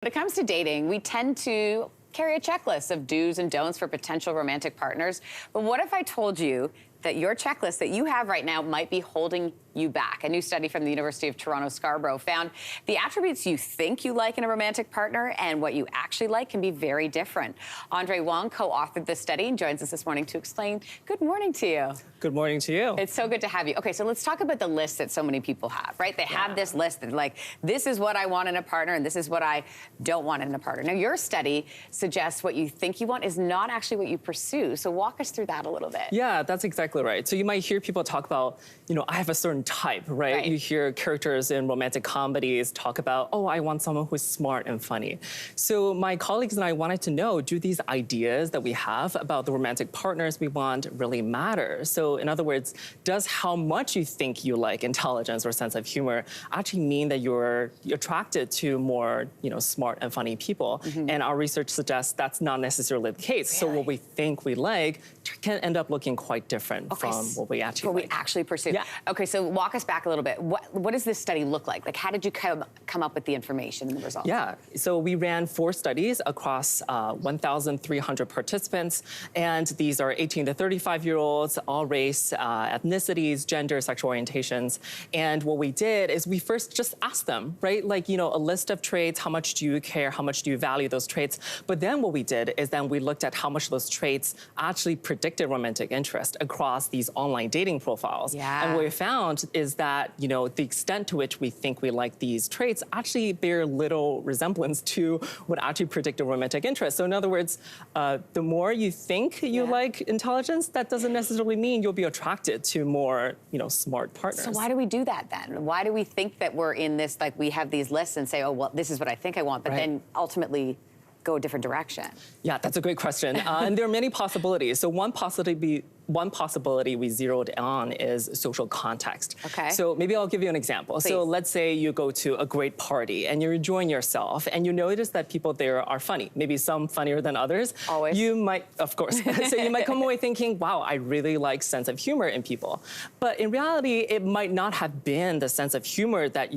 When it comes to dating, we tend to carry a checklist of do's and don'ts for potential romantic partners. But what if I told you that your checklist that you have right now might be holding you back? A new study from the University of Toronto Scarborough found the attributes you think you like in a romantic partner and what you actually like can be very different. Andre Wong co-authored this study and joins us this morning to explain. Good morning to you. Good morning to you. It's so good to have you. Okay, so let's talk about the list that so many people have, right? They have this list that like, this is what I want in a partner and this is what I don't want in a partner. Now, your study suggests what you think you want is not actually what you pursue. So walk us through that a little bit. Yeah, that's exactly right. So you might hear people talk about, I have a certain type, right? You hear characters in romantic comedies talk about, oh, I want someone who's smart and funny. So my colleagues and I wanted to know, do these ideas that we have about the romantic partners we want really matter? So in other words, does how much you think you like intelligence or sense of humor actually mean that you're attracted to more, smart and funny people? And our research suggests that's not necessarily the case. So what we think we like can end up looking quite different from what we actually we actually pursue. Yeah. Okay, so walk us back a little bit. What does this study look like? Like, how did you come up with the information and the results? Yeah, so we ran 4 studies across 1,300 participants, and these are 18 to 35-year-olds, all race, ethnicities, gender, sexual orientations. And what we did is we first just asked them, right? Like, a list of traits, how much do you care, how much do you value those traits? But then what we did is then we looked at how much those traits actually predicted romantic interest across these online dating profiles. And what we found is that, the extent to which we think we like these traits actually bear little resemblance to what actually predicted romantic interest. So in other words, the more you think you like intelligence, that doesn't necessarily mean you'll be attracted to more, smart partners. So why do we do that then? Why do we think that we're in this, like we have these lists and say, oh, well, this is what I think I want, but then ultimately go a different direction? Yeah, that's a great question. And there are many possibilities. So one possibility we zeroed on is social context. Okay. So maybe I'll give you an example. Please. So let's say you go to a great party and you're enjoying yourself and you notice that people there are funny, maybe some funnier than others. Always. You might, of course. So you might come away thinking, wow, I really like sense of humor in people. But in reality, it might not have been the sense of humor that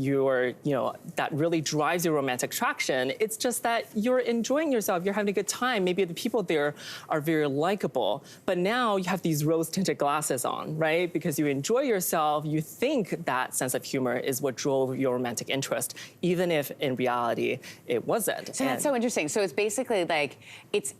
that really drives your romantic attraction. It's just that you're enjoying yourself, you're having a good time. Maybe the people there are very likable, but now you have these rose-tinted glasses on, right? Because you enjoy yourself, you think that sense of humor is what drove your romantic interest, even if in reality it wasn't. So that's so interesting. So it's basically like, it's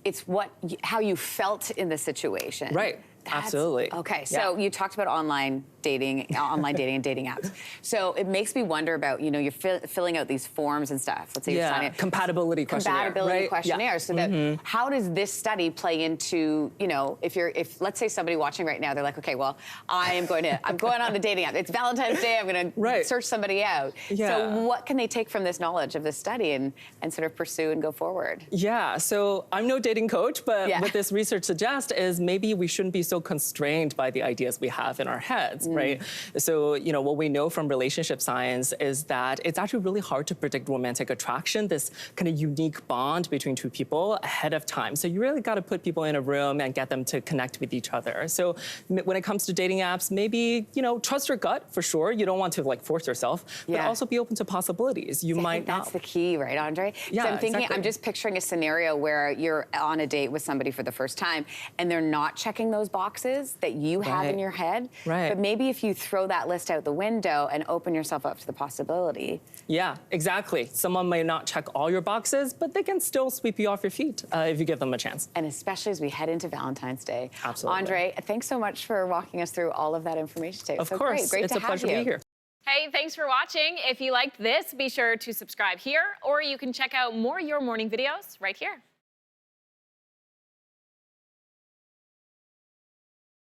how you felt in the situation. Right. Absolutely. Okay, so you talked about online dating and dating apps. So it makes me wonder about, you're filling out these forms and stuff. Let's say you're signing compatibility questionnaire. So that how does this study play into, if let's say somebody watching right now, they're like, okay, well, I'm going on the dating app. It's Valentine's Day. I'm going to search somebody out. So what can they take from this knowledge of this study and sort of pursue and go forward? Yeah. So I'm no dating coach, but what this research suggests is maybe we shouldn't be so constrained by the ideas we have in our heads, right? So, what we know from relationship science is that it's actually really hard to predict romantic attraction, this kind of unique bond between two people ahead of time. So you really got to put people in a room and get them to connect with each other. So when it comes to dating apps, maybe, trust your gut for sure. You don't want to force yourself, but also be open to possibilities. You might not. That's the key, right, Andre? Yeah, I'm thinking, I'm just picturing a scenario where you're on a date with somebody for the first time and they're not checking those boxes that you have in your head. But maybe if you throw that list out the window and open yourself up to the possibility. Yeah, exactly. Someone may not check all your boxes, but they can still sweep you off your feet if you give them a chance. And especially as we head into Valentine's Day. Absolutely. Andre, thanks so much for walking us through all of that information today. Of course. Great it's to a pleasure to be here. Hey, thanks for watching. If you liked this, be sure to subscribe here, or you can check out more Your Morning videos right here.